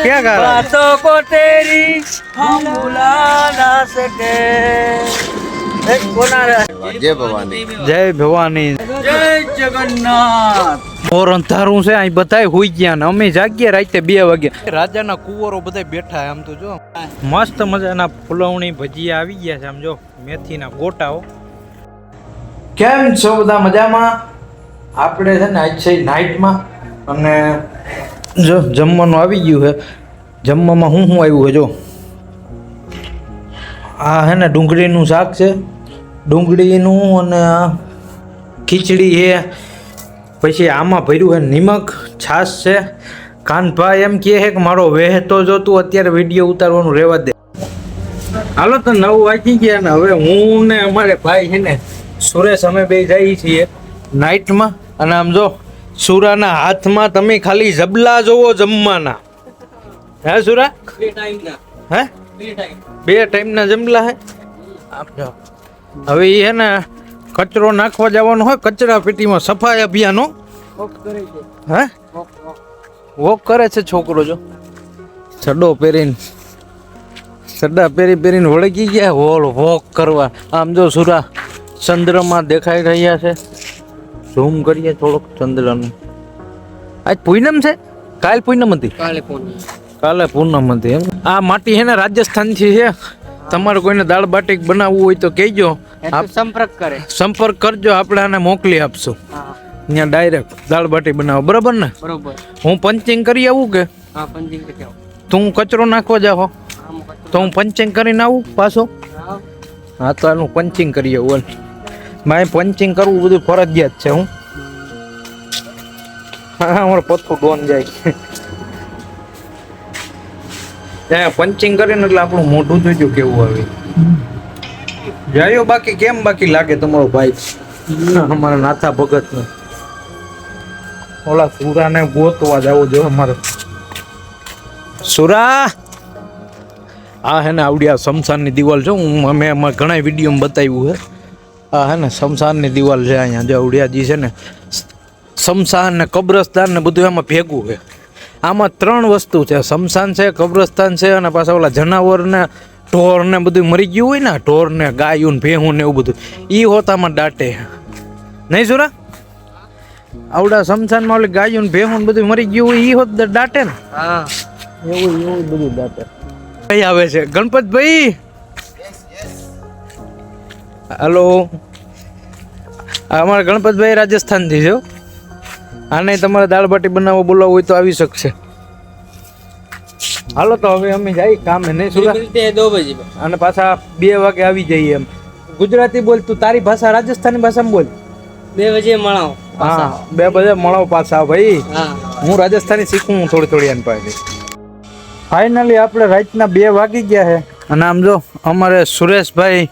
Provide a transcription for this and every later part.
क्या गा रहा है? बातों को तेरी हम भुला ना सके। एक कौन आ रहा है? जय भवानी। जय भवानी। जय जगन्नाथ। ઓર અંધારું છે અહીં બધાય હોઈ ગયા ને અમે જાગ્યા રાતે 2 વાગ્યા રાજાના કુંવરો બધાય બેઠા આમ તો જો મસ્ત મજાના ફૂલવણી ભજીયા આવી ગયા છે આમ જો મેથીના ગોટાઓ કેમ છો બધા મજામાં આપણે છે ને આજ છે નાઈટમાં અને જો જમવાનું આવી ગયું છે જમવામાં હું આવ્યું છે જો આ હે ને ડુંગળીનું શાક છે ડુંગળીનું અને ખીચડી છે પછી આમાં ભર્યું છે નિમક છાશ છે કાનભાઈ એમ કહે છે કે મારો વહેતો જો તું અત્યારે વિડીયો ઉતારવાનું રહેવા દે હાલો તો 9 વાગી ગયા ને હવે હું ને અમારે ભાઈ છે ને સુરેશ અમે બે જઈએ છીએ નાઇટમાં અને આમ જો સુરાના હાથમાં તમે ખાલી જબલા જોવો જમવાના હે સુરા 2 ટાઈમના હે 2 ટાઈમના જમલા હે હવે એ હે ને કચરો નાખવા જવાનો હોય કચરા પેટીમાં સફાઈ અભિયાનો હે વોક કરે છે છોકરો જો સડો પહેરીને વળગી ગયા હોલ વોક કરવા આમ જો સુરા ચંદ્રમાં દેખાઈ રહ્યા છે ઝૂમ કરીએ થોડોક ચંદ્રનું આજ પૂનમ છે કાલ પૂનમ હતી કાલે પૂનમ હતી એમ આ માટી છે ને રાજસ્થાનથી છે તમારે કોઈને દાળ બાટી બનાવવું હોય તો કહેજો સંપર્ક કરજો આપણે આને મોકલી આપશું ત્યાં ડાયરેક્ટ દાળ બાટી બનાવો બરાબર ને બરોબર હું પંચિંગ કરી આવું કે હા પંચિંગ કરી આવો તું કચરો નાખવા જાઓ તો હું પંચિંગ કરીને આવું પાછો હા તો આનું પંચિંગ કરી આવું મારે પંચિંગ કરવું બધું ફરજિયાત છે હું હા અમારે પથ્થું ડોન જાય પંચિંગ કરીને એટલે આપણું મોઢું જોઈજો કેવું આવે જાયો બાકી કેમ બાકી લાગે તમારો ભાઈ અમારા નાથા ભગત ને ઓલા સુરાને ગોતવા જાવો જો અમારે સુરા આ હે ને આવડી આ શમશાનની દિવાલ છે હું અમે અમારા ઘણા વિડીયોમાં બતાવ્યું છે આ હે ને શમશાનની દિવાલ છે અહીંયા જો આવડિયાજી છે ને શમશાન ને કબ્રસ્તાન ને બધું એમાં ભેગું છે આમાં 3 વસ્તુ છે શમશાન છે કબ્રસ્તાન છે અને પાછા ઓલા જનાવર ને ઢોર ને બધું મરી ગયું હોય ને ઢોર ને ગાયું ને ભેહું ને એવું બધું ઈ હોતામાં દાટે નહીં સુરા આવડા શમશાનમાં ઓલી ગાયું ને ભેહું ને બધું મરી ગયું હોય ઈ હોત દાટે ને હા એવું બધું દાટે કઈ આવે છે ગણપતભાઈ હેલો અમારા ગણપતભાઈ રાજસ્થાનથી છે આને તમારે દાળ બાટી બનાવવો બોલાવવું હોય તો આવી શકશે હાલો તો હવે અમે જઈએ કામે નહીં સુરા 2 બજે અને પાછા 2 વાગે આવી જઈએ એમ ગુજરાતી બોલ તું તારી ભાષા રાજસ્થાની ભાષામાં બોલ 2 બજે મળાવ હા 2 બજે મળો પાછા ભાઈ હા હું રાજસ્થાની શીખું થોડી આન પાસે ફાઇનલી આપણે રાતના 2 વાગી ગયા છે અને આમ જો અમારે સુરેશભાઈ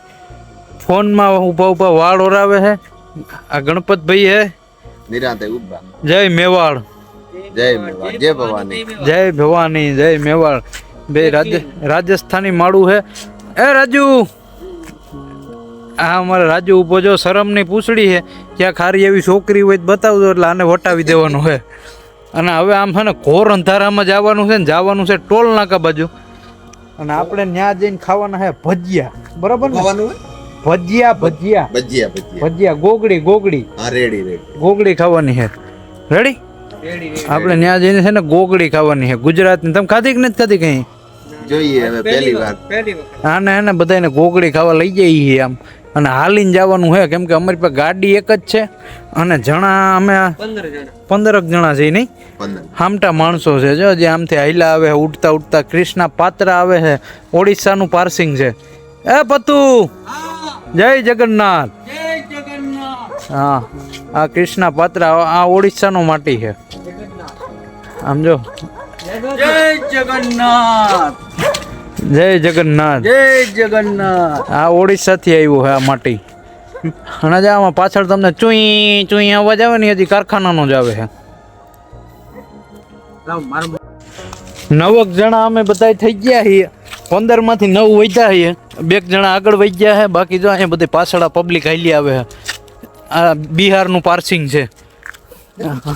ફોનમાં ઊભા વાળ ઓરાવે છે આ ગણપતભાઈ હે નિરાંતે ઉભા જય મેવાડ જય મેવાડ જય ભવાની જય ભવાની જય મેવાડ બે રાજસ્થાની માળું છે એ રાજુ આ અમારે રાજુ ઉભો જો શરમની પૂછડી છે ક્યાં ખારી એવી છોકરી હોય તો બતાવજો એટલે આને વટાવી દેવાનું છે અને હવે આમ છે ને ઘોર અંધારામાં જવાનું છે ને જવાનું છે ટોલ નાકા બાજુ અને આપણે ત્યાં જઈને ખાવાના છે ભજીયા બરાબર ને ભજીયા ગોગડી હા રેડી ગોગડી ખાવાની છે રેડી આપણે ત્યાં જઈને છે ને ગોગડી ખાવાની છે ગુજરાતની તમે ખાધી કે નથી ખાધી કઈ જોઈએ હવે પહેલી વાર આને હે ને બધાને ગોગડી ખાવા લઈ જઈએ આમ અને હાલીને જવાનું છે કેમ કે અમારી પાસે ગાડી એક જ છે અને જણા અમે 15 જણા છે નહીં હામટા માણસો છે જો જે આમથી હાઈલા આવે ઉડતા કૃષ્ણા પાત્રા આવે છે ઓડિશાનું પાર્સિંગ છે એ પતુ જય જગન્નાથ હા આ કૃષ્ણા પાત્રા આ ઓડિશાનો માટી છે આમ જો જય જગન્નાથ આ ઓડિશાથી આવ્યું છે આ માટી અને આમાં પાછળ તમને ચુઈ અવાજ આવે ને હજી કારખાનાનો જ આવે છે 9 જણા અમે બધા થઈ ગયા છીએ 15 માંથી 9 વધ્યા છીએ 2 જણા આગળ વહી ગયા છે બાકી જો અહીંયા બધી પાછળ પબ્લિક હાલી આવે છે આ બિહારનું પાર્સિંગ છે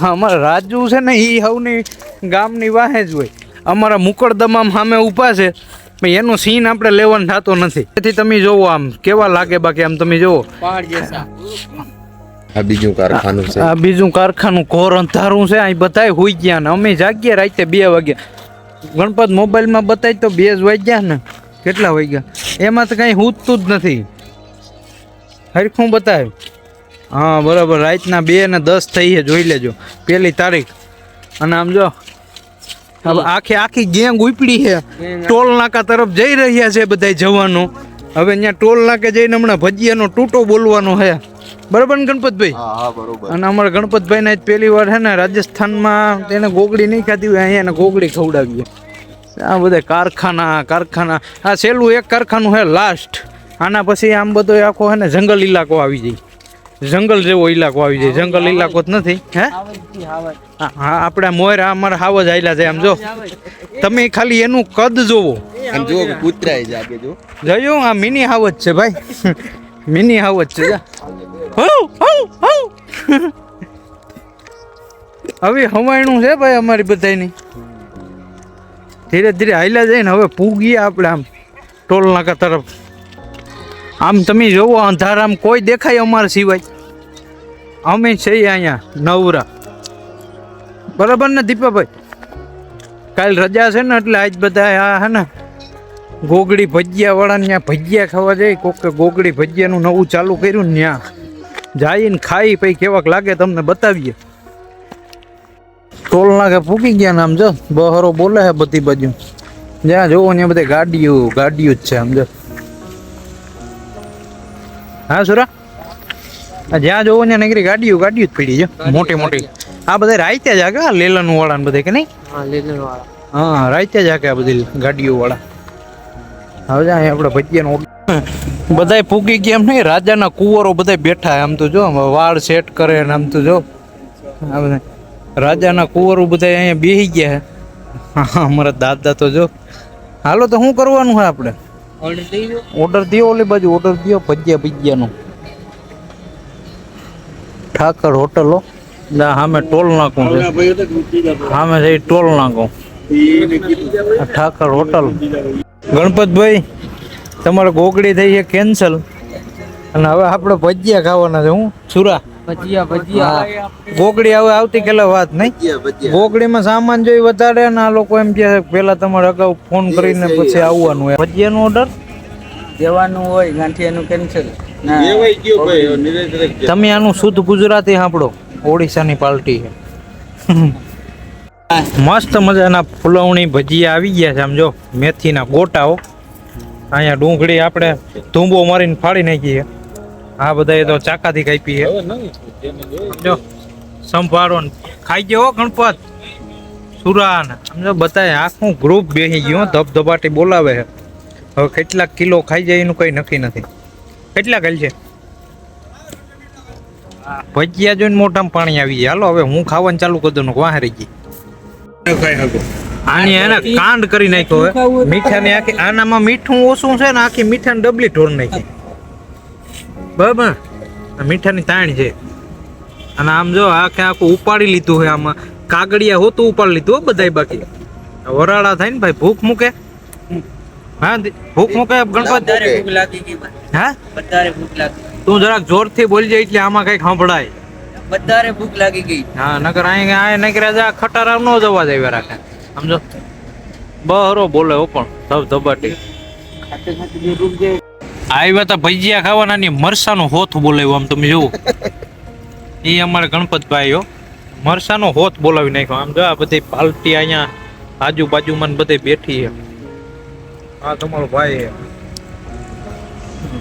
અમારે રાજુ છે ને એ હવની ગામની વાહે જ હોય અમારા મુકરદમામ સામે ઊભા છે પણ એનો સીન આપણે લેવાનો થતો નથી. તેથી તમે જોવો આમ કેવા લાગે, બાકી આમ તમે જોવો આ બીજું કારખાનું છે. આ બીજું કારખાનું ઘોર અંધારું છે. અહીં બધાય હોઈ ગયા ને અમે જાગીએ રાતે 2 વાગ્યા. ગણપત મોબાઈલમાં બતાવી તો 2 જ વાગ્યા ને કેટલા વાગ્યા એમાં તો કઈ હૂતું જ નથી. હરખું બતાવ્યું. હા બરાબર, રાતના 2:10 થઈ છે, જોઈ લેજો 1 તારીખ. અને આમ જો હવે આખી ગેંગ ઉપડી છે, ટોલ નાકા તરફ જઈ રહ્યા છે બધા જવાનો. હવે અહીંયા ટોલ નાકે જઈને હમણાં ભજીયાનો ટૂટો બોલવાનો છે, બરાબર ને ગણપતભાઈ? હા બરોબર. અને અમારા ગણપતભાઈ ને પહેલી વાર છે ને રાજસ્થાનમાં એને ગોગડી નહીં ખાધી હોય, અહીંયા એને ગોગડી ખવડાવીએ. આ બધા કારખાના આ છેલ્લું એક કારખાનું છે લાસ્ટ. આના પછી આમ બધો આખો છે ને જંગલ ઇલાકો આવી જાય, જંગલ જેવો ઇલાકો આવી જાય. જંગલ ઇલાકો જ નથી હે. હા આપણે મોયરા અમારા હાવજ આયલા છે. આમ જો તમે ખાલી એનું કદ જોવો, આમ જો કૂતરાય જાગે જો. જોયું આ મિની હાવજ છે ભાઈ, મિની હાવજ છે. હવે હવાયણું છે ભાઈ અમારી બધાની. ધીરે ધીરે હાલ્યા જાય ને હવે પૂગીએ આપણે આમ ટોલ નાકા તરફ. આમ તમે જોવો અંધારામ કોઈ દેખાય અમારા સિવાય. અમે છીએ અહીંયા નવરા, બરાબર ને દીપાભાઈ? કાલ રજા છે ને એટલે આજ બધા આ હે ને ગોગડી ભજીયા વાળા ત્યાં ભજીયા ખાવા જાય. કોક ગોગડી ભજીયાનું નવું ચાલુ કર્યું ને ત્યાં જઈને ખાઈ પછી કેવાક લાગે તમને બતાવીએ. ટોલ નાકે પૂકી ગયા ને આમ જો બહરો બોલે છે બધી બાજુ. જ્યાં જોવો ત્યાં બધા ગાડીઓ જ છે આમ જો. હા સુરા, જ્યાં જોવો ત્યાં નગરી ગાડીઓ જ પડી છે મોટી મોટી. આ બધા રાઈતે જ આગે લેલન વાળા ને બધા કે નહીં? હા રાઈતે જ આગે આ બધી ગાડીઓ વાળા. હવે જાય આપણે ભજીયાનો બધા પૂગી ગયા એમ નહીં. રાજાના કુંવરો બધા બેઠા આમ તો જો વાળ સેટ કરે ને આમ તો જો આ બધા રાજાના કુંવરો બધા અહીંયા બેસી ગયા છે. હા અમારા દાદા તો જો. હાલો તો શું કરવાનું હોય આપણે? ઓર્ડર દો ઓલી બાજુ, ઓર્ડર દો ભજીયાનો. ઠાકર હોટલો સામે ટોલ નાખું છે, સામે જઈ ટોલ નાખું. ઠાકર હોટલ. ગણપતભાઈ તમારે ગોગડી થઈ છે કેન્સલ અને હવે આપણે ભજીયા ખાવાના છે. હું સુરા ભજીયા ગોગડી હવે આવતીકાલે વાત નહીં. ગોગડીમાં સામાન જોઈ વધારે ને આ લોકો એમ કે પેલા તમારે અગાઉ ફોન કરીને પછી આવવાનું હોય. ભજીયાનો ઓર્ડર જવાનું હોય, ગાંઠિયાનું કેન્સલ. તમે આનું શુદ્ધ ગુજરાતી સાંભળો, ઓડિશાની પાર્ટી છે. મસ્ત મજાના ફુલવણી ભજીયા આવી ગયા છે. આમ જો મેથીના ગોટાઓ, અહીંયા ડુંગળી આપણે ધૂંબો મારીને ફાડી નાખીએ. આ બધા તો ચાકાથી કાપી છે. જો સંભાળો ને ખાઈ ગયો ગણપત સુરાન. સમજો બતાય આખું ગ્રુપ બેસી ગયો, ધબધબાટી બોલાવે છે. હવે કેટલા કિલો ખાઈ જાય એનું કઈ નક્કી નથી. કેટલા કલ છે ભજીયા જોઈને મોઢામાં પાણી આવી જાય. હાલો હવે હું ખાવાનું ચાલુ કરી દઉં. વાહ રહી ગઈ આની એને કાંડ કરી નાખ્યો હે મીઠાની. આખી આનામાં મીઠું ઓછું છે ને આખી મીઠાની ડબલી ઢોર નાખી. બરાબર, મીઠાની તાણ છે. અને આમ જો આખું ઉપાડી લીધું છે. આમાં કાગડિયા હોતું ઉપાડી લીધું બધાય. બાકી વરાળા થાય ને ભાઈ, ભૂખ મૂકે. હા ભૂખ મૂકે ગણપત. હા તું જરાક જોરથી બોલી જાય એટલે આમાં કઈક સંભળાય. બધારે ભૂખ લાગી ગઈ. હા નકર અહીં નકર ખટારા નો જવા દેવા રાખે. સમજો બહરો બોલે હો પણ ધબધબાટી. આવ્યા તા ભજીયા ખાવાના ની મરસાનો હોથ બોલાવ્યો. આમ તમે જોવો એ અમારે ગણપતભાઈ હો મરસાનો હોથ બોલાવી નાખ્યો. આમ જો આ બધી પાલટી અહીંયા આજુબાજુમાં બધે બેઠી છે. હા તમારો ભાઈ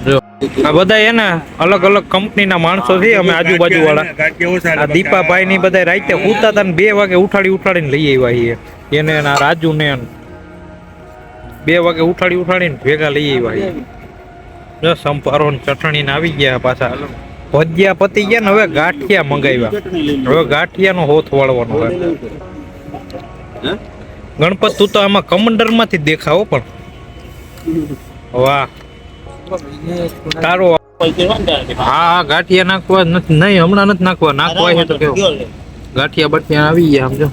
જો આ બધા એને અલગ અલગ કંપનીના માણસો છે. અમે આજુબાજુ વાળા આ દીપાભાઈ ની બધા રાતે ઉતા હતા ને 2 વાગે ઉઠાડીને લઈ આવ્યા છીએ. એને આ રાજુ ને 2 વાગે ઉઠાડીને ભેગા લઈ આવ્યા છીએ. જો સંભારો ને ચટણી ને આવી ગયા પાછા. ભજીયા પતી ગયા ને હવે ગાંઠિયા મંગાવ્યા. હવે ગાંઠિયાનો હોથ વાળવાનો હોય. ગણપત તું તો આમાં કમંડર માંથી દેખાવો પણ વાહ તારો. હા ગાંઠિયા નાખવા નથી નહીં, હમણાં નથી નાખવા છે તો કેવું ગાંઠિયા બઠિયા આવી ગયા. સમજો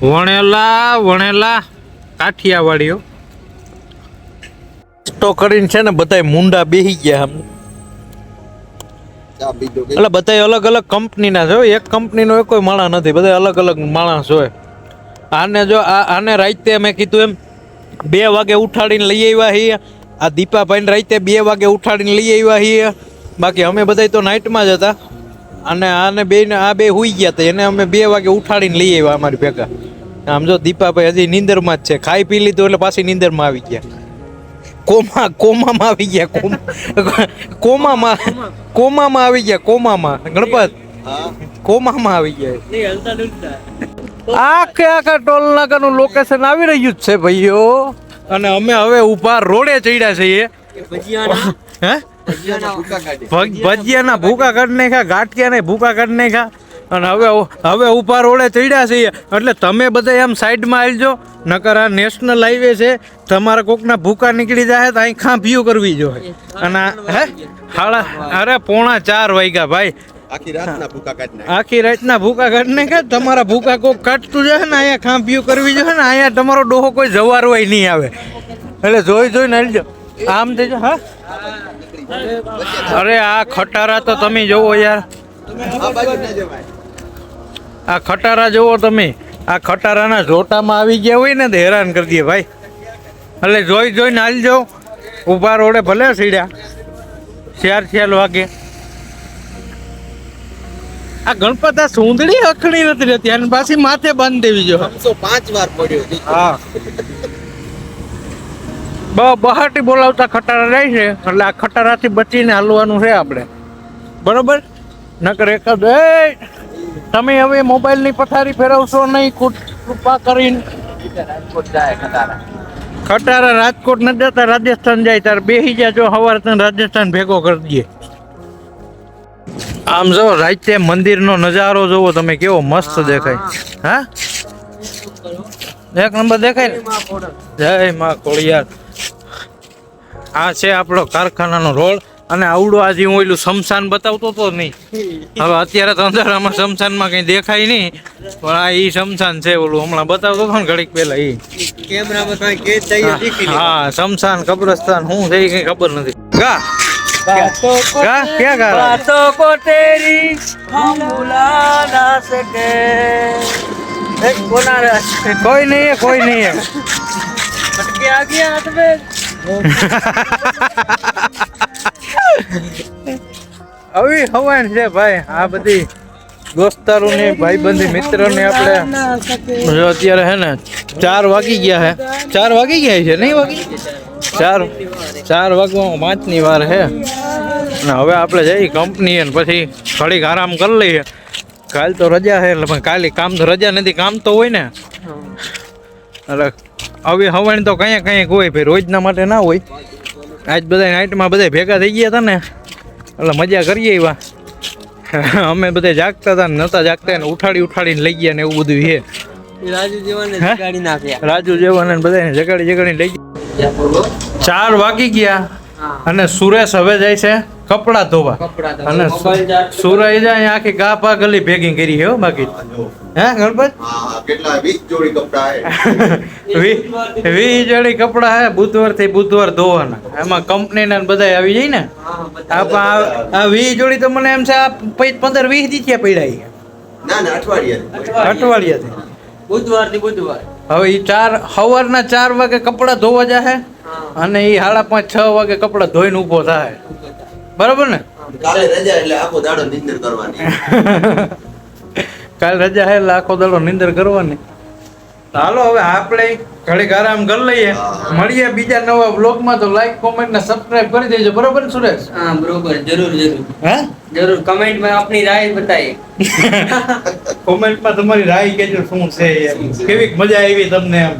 વણેલા કાઠિયાવાડીઓ તો કરીને છે ને બધાય મુંડા બેહી ગયા આમ ચા બીજો કે એટલે બધાય અલગ અલગ કંપનીના છે હો. એક કંપનીનો કોઈ માણસ નથી, બધા અલગ અલગ માણસ હોય. આને જો આને રાતે મેં કીધું એમ 2 વાગે ઉઠાડીને લઈ આવ્યા છીએ. આ દીપાભાઈને રાતે 2 વાગે ઉઠાડીને લઈ આવ્યા છીએ. બાકી અમે બધા તો નાઇટમાં જ હતા. અને આને બેને આ બે હુઈ ગયા હતા, એને અમે 2 વાગે ઉઠાડીને લઈ આવ્યા અમારી ભેગા. આમ જો દીપાભાઈ હજી નીંદરમાં જ છે, ખાઈ પી લીધું એટલે પાછી નીંદરમાં આવી ગયા. કોમામાં આવી ગયા, કોમામાં આવી ગયા, કોમામાં ગણપત કોમામાં આવી ગયા. આખા ટોલ નાકાનું લોકેશન આવી રહ્યું જ છે ભાઈઓ. અને અમે હવે ઊભા રોડે ચડ્યા છીએ. હે ભજીયાના ભૂકા કાઢી નાખ્યા, ગાંઠિયાને ભૂકા કાઢી નાખ્યા. અને હવે ઊભા રોડે ચડ્યા છીએ. એટલે તમે બધા એમ સાઈડમાં આવજો, નકર આ નેશનલ હાઈવે છે. તમારા કોકના ભૂકા નીકળી જાય તો અહીં ખાંભીઓ કરવી જોઈએ. અને હે અરે 3:45 વાગ્યા ભાઈ. આખી રાતના ભૂકા કાઢી નાખે. આખી રાતના ભૂકા કાઢને કે તમારા ભૂકા કોક કાઢતું જાય ને, અહીંયા ખાંભીઓ કરવી જોઈએ ને. અહીંયા તમારો ડોહો કોઈ જવારો નહીં આવે. એટલે જોઈને હાલજો. આમ દેજો. હા અરે આ ખટારા તો તમે જોવો યાર, આ બાજુ ના જવાય. આ ખટારા જોવો તમે. આ ખટારાના જોટામાં આવી ગયા હોય ને તો હેરાન કરી દે ભાઈ. એટલે જોઈને હાલજો. ઊભા રોડે ભલે સીડ્યા 4 વાગે. આ ગણપત આ સુંદડી અખડી નથી રહેતી, અને પાછી માથે બાંધી દેવી જો. 105 વાર પડ્યો. હા બહારથી બોલાવતા ખટારા જાય છે. એટલે આ ખટારાથી બચીને હાલવાનું છે આપણે, બરોબર. નકર એકાદ તમે હવે મોબાઈલની પથારી ફેરવશો નહીં કૃપા કરીને. ખટારા રાજકોટ ન જતા રાજસ્થાન જાય ત્યારે બેસી જાજો. સવારે તને રાજસ્થાન ભેગો કરી દઈએ. આમ જો રાતે મંદિરનો નજારો જોવો તમે, કેવો મસ્ત દેખાય. હા 1 નંબર દેખાય ને. જય માં ખોડિયાર. આ છે આપણો કારખાનાનો રોડ. અને આવડો આજે હું ઓલું શમશાન બતાવતો તો નહીં. હવે અત્યારે તો અંધારામાં શમશાનમાં કઈ દેખાય નહીં, પણ આ ઈ શમશાન છે. ઓલું હમણાં બતાવતો હતો ને ઘડીક પહેલા ઈ કેમેરામાં કઈ કેદ થઈ દીખી હા શમશાન કબ્રસ્તાન શું છે એ કઈ ખબર નથી. ગા क्या गा रहा है? बातों को तेरी हम भुला ना सके. कोना कोई नहीं है, कोई नहीं है. अटके आ गया हाथ में. આવી હવાન છે ભાઈ. આ બધી દોસ્તારોની ભાઈબંધી મિત્રોને આપણે જો અત્યારે હે ને 4 વાગી ગયા છે. 4 વાગી ગયા છે નહીં વાગી? 4 વાગવામાં 5ની વાર છે. અને હવે આપણે જઈએ કંપની ને પછી ઘડીક આરામ કરી લઈએ. કાલ તો રજા છે એટલે કાલે કામ તો રજા નથી, કામ તો હોય ને. એટલે હવે હવાણ તો કંઈક હોય ભાઈ, રોજના માટે ના હોય. આજ બધા નાઇટમાં બધા ભેગા થઈ ગયા હતા ને એટલે મજા કરીએ એવા. અમે બધા જાગતા હતા ને નતા જાગતા ને ઉઠાડીને લઈ ગયા ને એવું બધું છે. રાજુ જેવાને જગાડી નાખ્યા. રાજુ જેવાને બધાને જગાડીને લઈ ગયા. 4 વાગી ગયા અને સુરેશ હવે જાય છે કપડા ધોવા. અને સુરેશ જાય આખી ગા પા ગલી ભેગી કરી હો. બાકી હે ગણપત હા કેટલા 20 જોડી કપડા હે. 20 જોડી કપડા હે. બુધવાર થી બુધવાર ધોવાના. એમાં કંપનીના બધા આવી જાય ને. આ 20 જોડી તો મને એમ છે આ 15-20 દીથિયા પડ્યા. ના અઠવાડિયાથી બુધવાર થી બુધવાર. હવે ઈ 4 વાગે કપડા ધોવા જાહે અને ઈ 5:30-6 વાગે કપડા ધોઈને ઊભો થાય. બરાબર ને? કાલે રજા એટલે આખો દાડો નિંદર કરવાની. કાલ રજા હે એટલે આખો દાડો નિંદર કરવાની. હાલો હવે આપણે ઘડીક આરામ કરી લઈએ. મળીએ બીજા નવા બ્લોગમાં. તો લાઈક કોમેન્ટ ને સબસ્ક્રાઇબ કરી દેજો. બરોબર ને સુરેશ? હા બરોબર. જરૂર હે જરૂર. કમેન્ટમાં આપની રાય બતાવીએ. કોમેન્ટમાં તમારી રાય કેજો શું છે, કેવી મજા આવી તમને એમ.